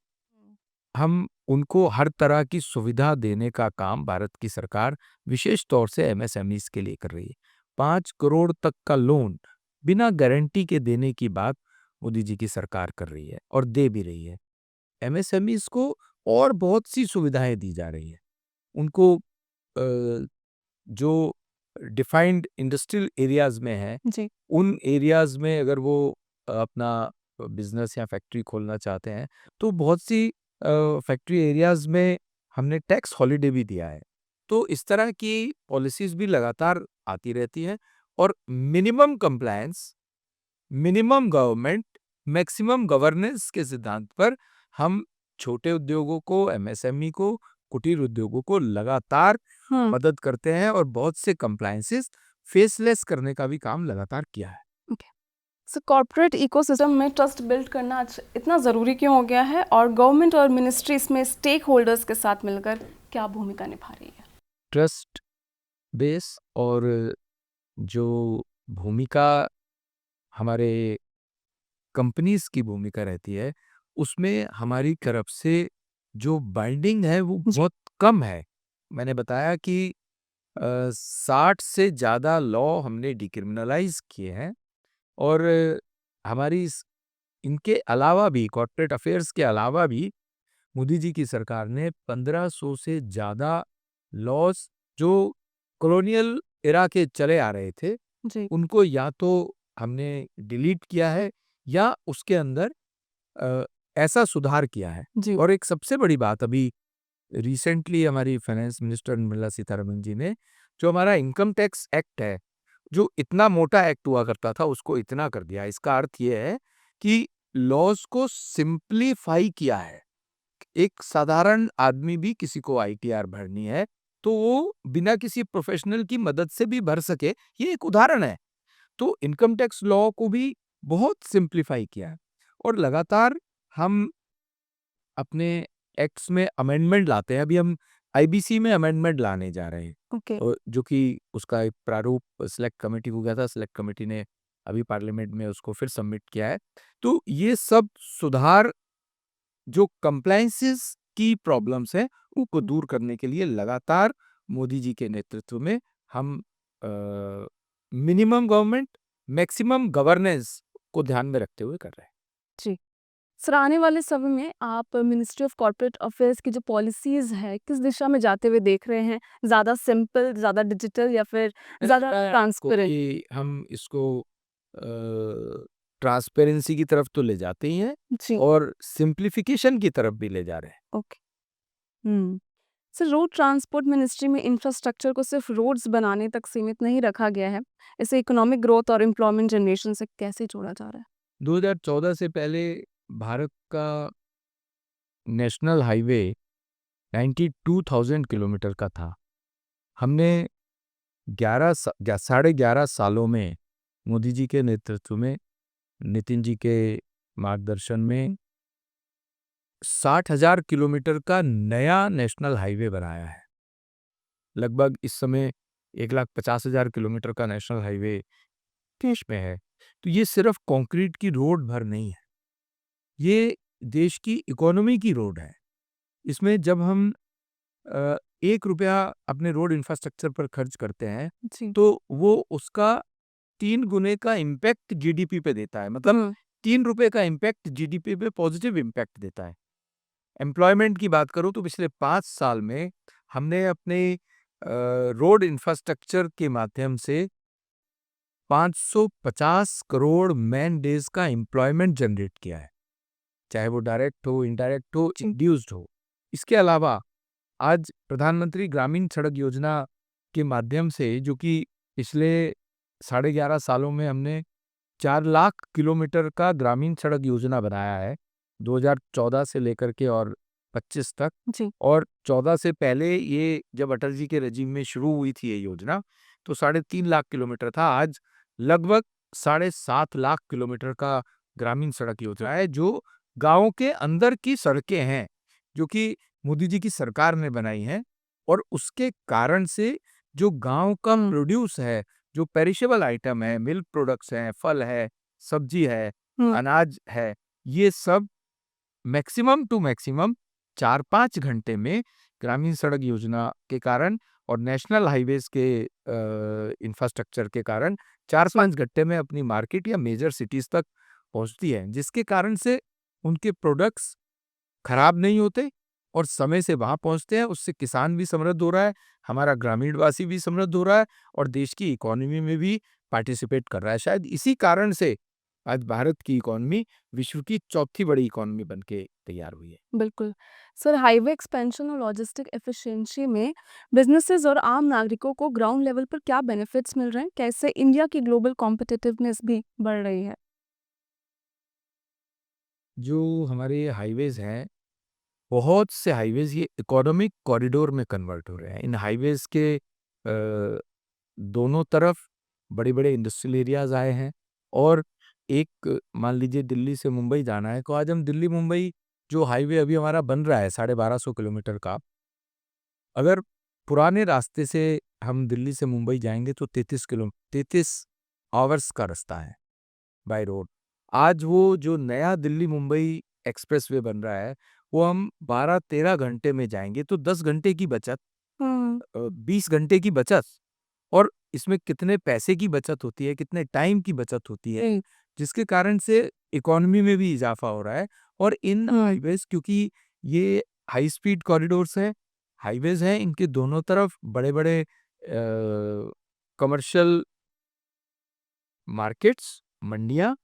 हम उनको हर तरह की सुविधा देने का काम भारत की सरकार विशेष तौर से एमएसएमईज के लिए कर रही है। 5 करोड़ तक का लोन बिना गारंटी के देने की बात मोदी जी की सरकार कर रही है और दे भी रही है। एमएसएमईज को और बहुत सी सुविधाएं दी जा रही है। उनको जो डिफाइंड इंडस्ट्रियल एरियाज में है, जी। उन एरियाज में अगर वो अपना बिजनेस या फैक्ट्री खोलना चाहते हैं तो बहुत सी फैक्ट्री एरियाज में हमने टैक्स हॉलिडे भी दिया है। तो इस तरह की पॉलिसीज भी लगातार आती रहती हैं और minimum compliance, minimum government, maximum governance के सिद्धांत पर हम छोटे उद्योगों को, एमएसएमई को, कुटीर उद्योगों को लगातार हाँ। मदद करते हैं और बहुत से कंप्लायंसेस फेसलेस करने का भी काम लगातार किया है। ओके। सो कॉर्पोरेट इकोसिस्टम में ट्रस्ट बिल्ड करना आज इतना ज़रूरी क्यों हो गया है, और गवर्नमेंट और मिनिस्ट्री इसमें स्टेक होल्डर्स के साथ मिलकर क्या भूमिका निभा रही है? ट्रस्ट बेस और जो भूमिका हमारे कंपनीज की भूमिका रहती है, उसमें हमारी तरफ से जो बाइंडिंग है वो जी। बहुत कम है। मैंने बताया कि 60 से ज़्यादा लॉ हमने डिक्रिमिनलाइज किए हैं और हमारी इनके अलावा भी, कॉर्पोरेट अफेयर्स के अलावा भी, मोदी जी की सरकार ने 1500 से ज़्यादा लॉज जो कॉलोनियल एरा के चले आ रहे थे, जी। उनको या तो हमने डिलीट किया है या उसके अंदर अ, ऐसा सुधार किया है। जी। और एक सबसे बड़ी बात, अभी रिसेंटली हमारी फाइनेंस मिनिस्टर निर्मला सीतारमण जी ने जो हमारा इनकम टैक्स एक्ट है, जो इतना मोटा एक्ट हुआ करता था, उसको इतना कर दिया। इसका अर्थ ये है कि लॉज को सिंप्लीफाई किया है। एक साधारण आदमी भी, किसी को आईटीआर भरनी है तो वो बिना किसी प्रोफेशनल की मदद से भी भर सके, ये एक उदाहरण है। तो इनकम टैक्स लॉ को भी बहुत सिंप्लीफाई किया है और लगातार हम अपने एक्ट्स में अमेंडमेंट लाते हैं। अभी हम आईबीसी में अमेंडमेंट लाने जा रहे हैं ओके। और जो कि उसका एक प्रारूप सिलेक्ट कमेटी को गया था, सिलेक्ट कमेटी ने अभी पार्लियामेंट में उसको फिर सबमिट किया है। तो ये सब सुधार जो कंप्लायंसेस की प्रॉब्लम्स हैं, उनको दूर करने के लिए लगातार मोदी जी के नेतृत्व में हम मिनिमम गवर्नमेंट, मैक्सिमम गवर्नेंस को ध्यान में रखते हुए कर रहे हैं। जी। सर, आने वाले समय में आप मिनिस्ट्री ऑफ कॉर्पोरेट अफेयर्स की जो पॉलिसीज़ है, किस दिशा में जाते हुए देख रहे हैं? ज़्यादा सिंपल, ज़्यादा डिजिटल या फिर ज़्यादा ट्रांसपेरेंट? कि हम इसको ट्रांसपेरेंसी की तरफ तो ले जाते ही हैं जी, और सिंप्लीफिकेशन की तरफ भी ले जा रहे हैं। ओके। हुँ। सर, रोड ट्रांसपोर्ट मिनिस्ट्री में इंफ्रास्ट्रक्चर को सिर्फ रोड्स बनाने तक सीमित नहीं रखा गया है। इसे इकोनॉमिक ग्रोथ और एम्प्लॉयमेंट जनरेशन से कैसे जोड़ा जा रहा है? 2014 से पहले भारत का नेशनल हाईवे 92,000 किलोमीटर का था। हमने 11 साढ़े 11 सालों में मोदी जी के नेतृत्व में, नितिन जी के मार्गदर्शन में 60,000 किलोमीटर का नया नेशनल हाईवे बनाया है। लगभग इस समय 1,50,000 किलोमीटर का नेशनल हाईवे देश में है। तो ये सिर्फ कंक्रीट की रोड भर नहीं है, ये देश की इकोनॉमी की रोड है। इसमें जब हम 1 रुपया अपने रोड इंफ्रास्ट्रक्चर पर खर्च करते हैं, जी। तो वो उसका 3 गुने का इम्पैक्ट जीडीपी पे देता है। मतलब हुँ, 3 रुपए का इम्पैक्ट जीडीपी पे पॉजिटिव इम्पैक्ट देता है। एम्प्लॉयमेंट की बात करूँ तो पिछले 5 साल में हमने अपने रोड इंफ्रास्ट्रक्चर के माध्यम से 550 करोड़ मैन डेज़ का एम्प्लॉयमेंट जनरेट किया है। चाहे वो डायरेक्ट हो, इनडायरेक्ट हो, जी। इंड्यूस्ड हो। इसके अलावा आज प्रधानमंत्री ग्रामीण सड़क योजना के माध्यम से, जो कि पिछले साढ़े 11 सालों में हमने 4 लाख किलोमीटर का ग्रामीण सड़क योजना बनाया है, 2014 से लेकर के और 25 तक। जी। और 14 से पहले ये जब अटल जी के रेजिम में शुरू हुई थी ये योजना, तो 3.5 लाख किलोमीटर था। आज लगभग 7.5 लाख किलोमीटर का ग्रामीण सड़क योजना है, जो गाँव के अंदर की सड़कें हैं, जो कि मोदी जी की सरकार ने बनाई हैं। और उसके कारण से जो गाँव का हुँ, प्रोड्यूस है, जो पेरिशेबल आइटम है, मिल्क प्रोडक्ट्स हैं, फल है, सब्जी है, हुँ, अनाज है, ये सब मैक्सिमम टू मैक्सिमम 4-5 घंटे में ग्रामीण सड़क योजना के कारण और नेशनल हाईवेज़ के इंफ्रास्ट्रक्चर के कारण जी। 4-5 घंटे में अपनी मार्केट या मेजर सिटीज़ तक पहुँचती है, जिसके कारण से उनके प्रोडक्ट्स खराब नहीं होते और समय से वहाँ पहुँचते हैं। उससे किसान भी समृद्ध हो रहा है, हमारा ग्रामीणवासी भी समृद्ध हो रहा है और देश की इकोनॉमी में भी पार्टिसिपेट कर रहा है। शायद इसी कारण से आज भारत की इकोनॉमी विश्व की चौथी बड़ी इकोनॉमी बन के तैयार हुई है। बिल्कुल। सर, हाईवे एक्सपेंशन और लॉजिस्टिक एफिशिएंसी में बिज़नेसेस और आम नागरिकों को ग्राउंड लेवल पर क्या बेनिफिट्स मिल रहे हैं? कैसे इंडिया की ग्लोबल कॉम्पिटिटिवनेस भी बढ़ रही है? जो हमारे हाईवेज़ हैं, बहुत से हाईवेज़ ये इकोनॉमिक कॉरिडोर में कन्वर्ट हो रहे हैं। इन हाईवेज़ के दोनों तरफ बड़े-बड़े इंडस्ट्रियल एरियाज़ आए हैं और एक मान लीजिए दिल्ली से मुंबई जाना है, तो आज हम दिल्ली-मुंबई जो हाईवे अभी हमारा बन रहा है 1250 किलोमीटर का, अगर पुराने रास्ते से हम दिल्ली से मुंबई जाएँगे तो 33 आवर्स का रास्ता है बाय रोड। आज वो जो नया दिल्ली-मुंबई एक्सप्रेसवे बन रहा है, वो हम 12-13 घंटे में जाएँगे तो 10 घंटे की बचत, हुँ, 20 घंटे की बचत। और इसमें कितने पैसे की बचत होती है, कितने टाइम की बचत होती है, जी। जिसके कारण से इकोनॉमी में भी इज़ाफ़ा हो रहा है। और इन हुँ, हाईवेज़, क्योंकि ये हाई स्पीड कॉरिडोर्स हैं, हाईवेज़ हैं, इनके दोनों तरफ बड़े-बड़े कमर्शियल मार्केट्स, मंडियाँ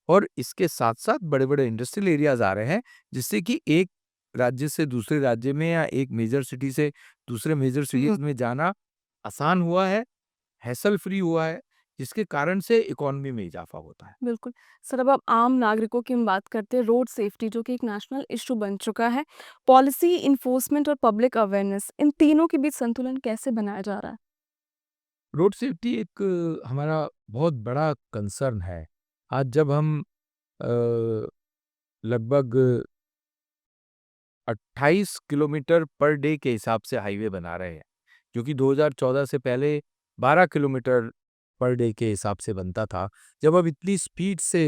और इसके साथ-साथ बड़े-बड़े इंडस्ट्रियल एरियाज़ आ रहे हैं, जिससे कि एक राज्य से दूसरे राज्य में या एक मेजर सिटी से दूसरे मेजर हुँ, सिटीज़ में जाना आसान हुआ है, हैसल फ्री हुआ है, जिसके कारण से इकोनॉमी में इज़ाफ़ा होता है। बिल्कुल। सर, अब आम नागरिकों की हम बात करते हैं, रोड सेफ्टी जो कि एक नेशनल इश्यू बन चुका है। पॉलिसी, एनफोर्समेंट और पब्लिक अवेयरनेस, इन तीनों के बीच संतुलन कैसे बनाया जा रहा है? रोड सेफ्टी एक हमारा बहुत बड़ा कंसर्न है। आज जब हम अ, लगभग 28 किलोमीटर पर डे के हिसाब से हाईवे बना रहे हैं, जो कि 2014 से पहले 12 किलोमीटर पर डे के हिसाब से बनता था। जब अब इतनी स्पीड से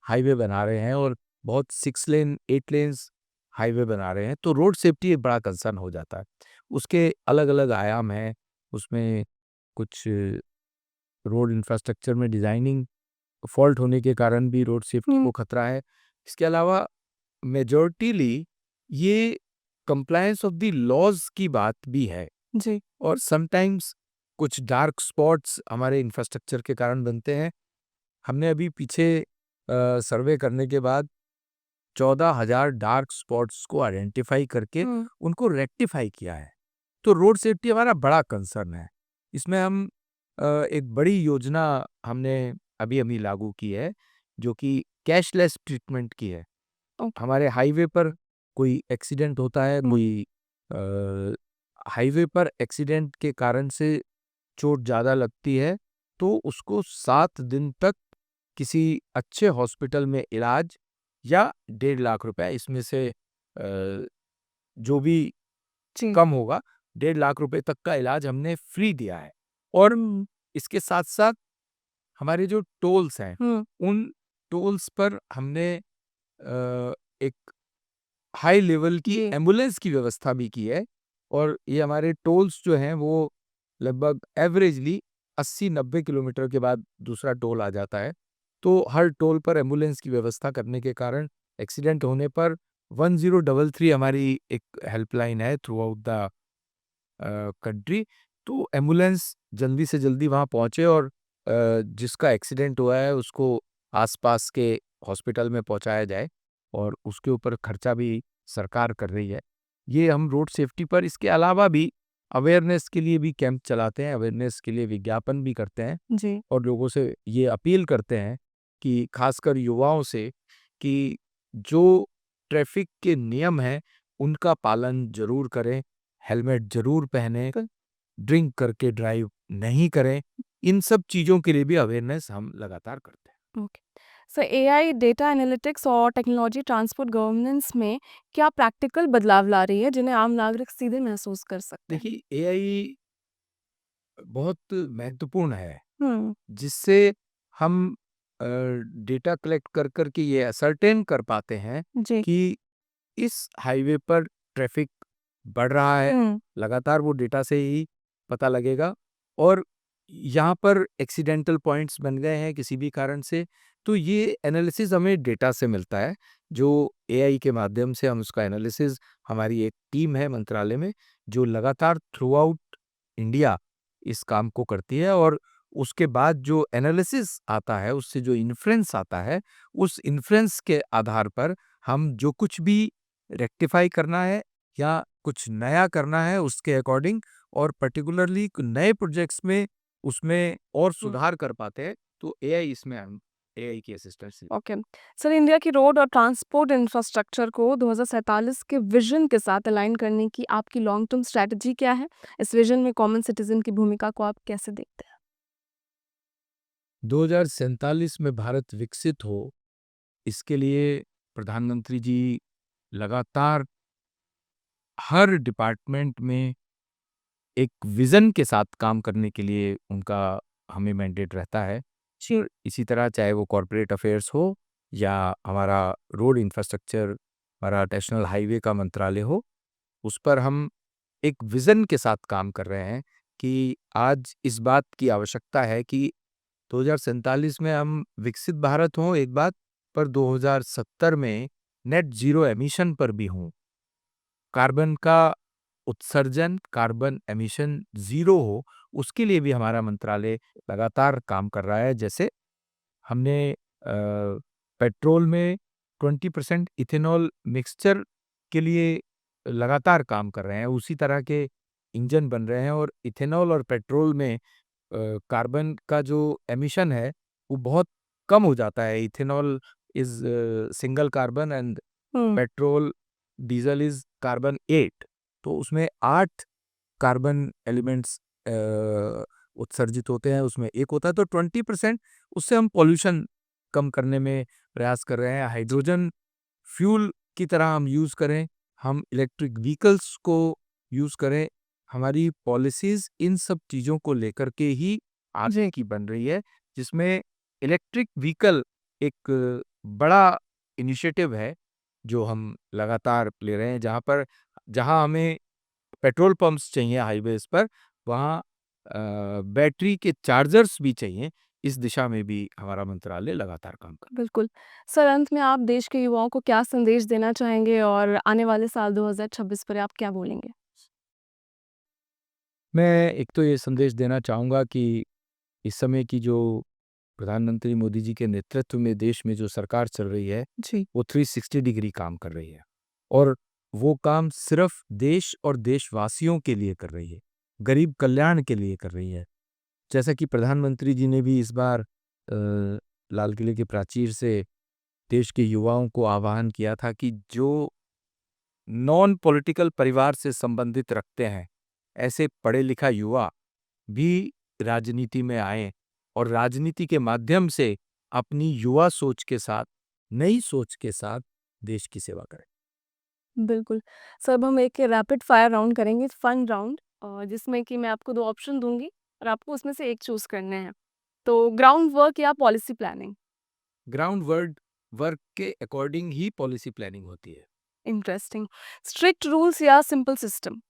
हाईवे बना रहे हैं और बहुत 6 लेन 8 लेन्स हाईवे बना रहे हैं, तो रोड सेफ्टी एक बड़ा कंसर्न हो जाता है। उसके अलग-अलग आयाम हैं, उसमें कुछ रोड इंफ्रास्ट्रक्चर में डिज़ाइनिंग फॉल्ट होने के कारण भी रोड सेफ्टी को खतरा है। इसके अलावा मेजॉरिटीली ये कंप्लायंस ऑफ द लॉज़ की बात भी है जी। और समटाइम्स कुछ डार्क स्पॉट्स हमारे इंफ्रास्ट्रक्चर के कारण बनते हैं। हमने अभी पीछे सर्वे करने के बाद 14,000 डार्क स्पॉट्स को आइडेंटिफाई करके उनको रेक्टिफाई किया है। तो रोड सेफ्टी हमारा बड़ा कंसर्न है। इसमें हम एक बड़ी योजना हमने अभी लागू की है, जो कि कैशलेस ट्रीटमेंट की है। ओके। हमारे हाईवे पर कोई एक्सीडेंट होता है, कोई अ, हाईवे पर एक्सीडेंट के कारण से चोट ज़्यादा लगती है, तो उसको 7 दिन तक किसी अच्छे हॉस्पिटल में इलाज या 1.5 लाख रुपए इसमें से जो भी जी। कम होगा, 1.5 लाख रुपए तक का इलाज हमने फ्री दिया है। और इसके साथ-साथ हमारे जो टोल्स हैं, उन टोल्स पर हमने एक हाई लेवल की जी। एम्बुलेंस की व्यवस्था भी की है और ये हमारे टोल्स जो हैं वो लगभग एवरेजली 80-90 किलोमीटर के बाद दूसरा टोल आ जाता है। तो हर टोल पर एम्बुलेंस की व्यवस्था करने के कारण एक्सीडेंट होने पर 1033 हमारी एक हेल्पलाइन है थ्रू आउट द कंट्री। तो एम्बुलेंस जल्दी से जल्दी वहाँ पहुँचे और जिसका एक्सीडेंट हुआ है उसको आसपास के हॉस्पिटल में पहुँचाया जाए और उसके ऊपर खर्चा भी सरकार कर रही है। ये हम रोड सेफ्टी पर इसके अलावा भी अवेयरनेस के लिए भी कैंप चलाते हैं, अवेयरनेस के लिए विज्ञापन भी करते हैं जी। और लोगों से ये अपील करते हैं कि खासकर युवाओं से कि जो ट्रैफिक के नियम हैं, उनका पालन ज़रूर करें, हेलमेट ज़रूर पहनें, ड्रिंक करके ड्राइव नहीं करें। इन सब चीज़ों के लिए भी अवेयरनेस हम लगातार करते हैं। Okay. Sir, AI, data analytics और टेक्नोलॉजी ट्रांसपोर्ट गवर्नेंस में क्या प्रैक्टिकल बदलाव ला रही है, जिन्हें आम नागरिक सीधे महसूस कर सकते हैं? देखिए, एआई बहुत महत्वपूर्ण है, हुँ। जिससे हम डेटा कलेक्ट कर के ये असर्टेन कर पाते हैं जी। कि इस हाईवे पर ट्रैफिक बढ़ रहा है, लगातार वो डेटा से ही पता लगेगा और यहाँ पर एक्सीडेंटल पॉइंट्स बन गए हैं किसी भी कारण से, तो ये एनालिसिस हमें डेटा से मिलता है, जो एआई के माध्यम से हम उसका एनालिसिस हमारी एक टीम है मंत्रालय में, जो लगातार थ्रू आउट इंडिया इस काम को करती है और उसके बाद जो एनालिसिस आता है, उससे जो इन्फ्रेंस आता है, उस इन्फ्रेंस के आधार पर हम जो कुछ भी रेक्टिफाई करना है या कुछ नया करना है उसके अकॉर्डिंग और पर्टिकुलरली नए प्रोजेक्ट्स में उसमें और सुधार कर पाते हैं, तो एआई इसमें हम एआई की असिस्टेंस से ओके। सर, इंडिया की रोड और ट्रांसपोर्ट इंफ्रास्ट्रक्चर को 2047 के विजन के साथ अलाइन करने की आपकी लॉन्ग टर्म स्ट्रैटेजी क्या है? इस विजन में कॉमन सिटीजन की भूमिका को आप कैसे देखते हैं? 2047 में भारत विकसित हो, इसके लिए प्रधानमंत्री जी लगातार हर डिपार्टमेंट में एक विज़न के साथ काम करने के लिए उनका हमें मैंडेट रहता है। जी। इसी तरह चाहे वो कॉर्पोरेट अफ़ेयर्स हो या हमारा रोड इंफ्रास्ट्रक्चर, हमारा नेशनल हाईवे का मंत्रालय हो, उस पर हम एक विज़न के साथ काम कर रहे हैं कि आज इस बात की आवश्यकता है कि 2047 में हम विकसित भारत हों एक बात, पर 2070 में नेट ज़ीरो एमिशन पर भी हों। कार्बन का उत्सर्जन, कार्बन एमिशन ज़ीरो हो, उसके लिए भी हमारा मंत्रालय लगातार काम कर रहा है। जैसे हमने पेट्रोल में 20% इथेनॉल मिक्सचर के लिए लगातार काम कर रहे हैं। उसी तरह के इंजन बन रहे हैं और इथेनॉल और पेट्रोल में कार्बन का जो एमिशन है, वो बहुत कम हो जाता है। Ethanol is single carbon and hmm. Petrol, diesel is carbon 8 तो उसमें 8 कार्बन एलिमेंट्स उत्सर्जित होते हैं, उसमें एक होता है तो 20% उससे हम पॉल्यूशन कम करने में प्रयास कर रहे हैं। हाइड्रोजन फ्यूल की तरह हम यूज़ करें, हम इलेक्ट्रिक व्हीकल्स को यूज़ करें। हमारी पॉलिसीज़ इन सब चीज़ों को लेकर के ही आगे की बन रही है, जिसमें इलेक्ट्रिक व्हीकल एक बड़ा इनिशिएटिव है, जो हम लगातार ले रहे हैं, जहाँ हमें पेट्रोल पंप्स चाहिए हाईवेज़ पर, वहाँ बैटरी के चार्जर्स भी चाहिए। इस दिशा में भी हमारा मंत्रालय लगातार काम कर बिल्कुल। सर, अंत में आप देश के युवाओं को क्या संदेश देना चाहेंगे और आने वाले साल 2026 पर आप क्या बोलेंगे? मैं एक तो ये संदेश देना चाहूँगा कि इस समय की जो प्रधानमंत्री मोदी जी के नेतृत्व में देश में जो सरकार चल रही है, जी। वो 360 डिग्री काम कर रही है और वो काम सिर्फ देश और देशवासियों के लिए कर रही है, गरीब कल्याण के लिए कर रही है। जैसा कि प्रधानमंत्री जी ने भी इस बार लाल किले के प्राचीर से देश के युवाओं को आह्वान किया था कि जो नॉन पॉलिटिकल परिवार से संबंधित रखते हैं, ऐसे पढ़े लिखा युवा भी राजनीति में आए और राजनीति के माध्यम से अपनी युवा सोच के साथ, नई सोच के साथ देश की सेवा करें। बिल्कुल। सर, अब हम एक रैपिड फायर राउंड करेंगे, फन राउंड, जिसमें कि मैं आपको 2 ऑप्शन दूँगी और आपको उसमें से एक चूज़ करने हैं। तो ग्राउंड वर्क या पॉलिसी प्लानिंग? ग्राउंड वर्क के अकॉर्डिंग ही पॉलिसी प्लानिंग होती है। इंटरेस्टिंग। स्ट्रिक्ट रूल्स या simple system?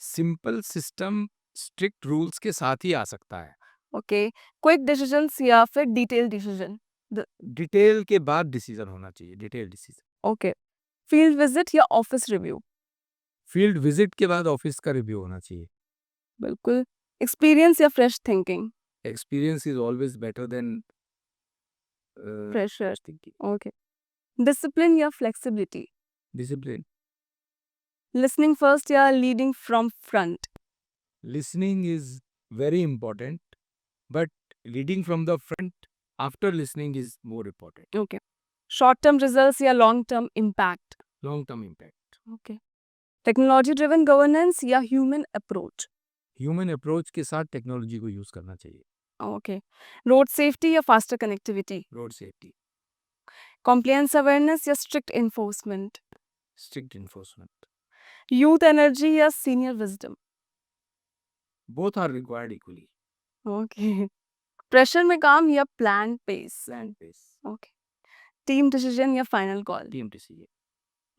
Simple system strict rules के साथ ही आ सकता है। ओके। क्विक डिसीजंस या फिर डिटेल डिसीजन? द डिटेल के बाद डिसीजन होना चाहिए, detail decision. Okay. Field visit या ऑफिस रिव्यू? फील्ड विजिट के बाद ऑफिस का रिव्यू होना चाहिए। बिल्कुल। एक्सपीरियंस या fresh thinking? Experience is always better than fresher. Thinking. Okay. Discipline या फ्लेक्सिबिलिटी? डिसिप्लिन। लिसनिंग फर्स्ट या leading from front? Listening is very important, but leading from the front after listening is more important. Okay. Short term results या long term impact? Long term impact. Okay. Technology driven governance या human approach? Human approach के साथ technology को use करना चाहिए। Okay. Road safety या faster connectivity? Road safety. Compliance awareness या strict enforcement? Strict enforcement. Youth energy या senior wisdom? Both are required equally. Okay. Pressure में काम या plan pace? Plan base. Okay. Team decision या final call? Team decision.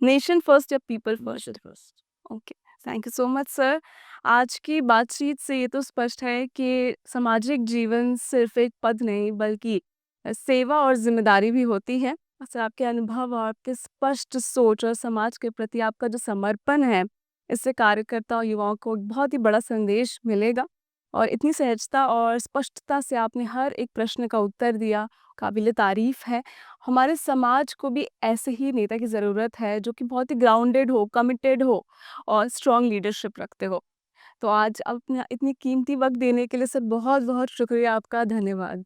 Nation first या people first? Nation first. Okay. Thank you so much sir. आज की बातचीत से ये तो स्पष्ट है कि सामाजिक जीवन सिर्फ एक पद नहीं बल्कि सेवा और जिम्मेदारी भी होती है। सर, आपके अनुभव और आपके स्पष्ट सोच और समाज के प्रति आपका जो समर्पण है, इससे कार्यकर्ता और युवाओं को एक बहुत ही बड़ा संदेश मिलेगा। और इतनी सहजता और स्पष्टता से आपने हर एक प्रश्न का उत्तर दिया, काबिल तारीफ है। हमारे समाज को भी ऐसे ही नेता की ज़रूरत है जो कि बहुत ही ग्राउंडेड हो, कमिटेड हो और स्ट्रॉन्ग लीडरशिप रखते हो। तो आज अपना इतनी कीमती वक़्त देने के लिए सर बहुत-बहुत शुक्रिया आपका, धन्यवाद।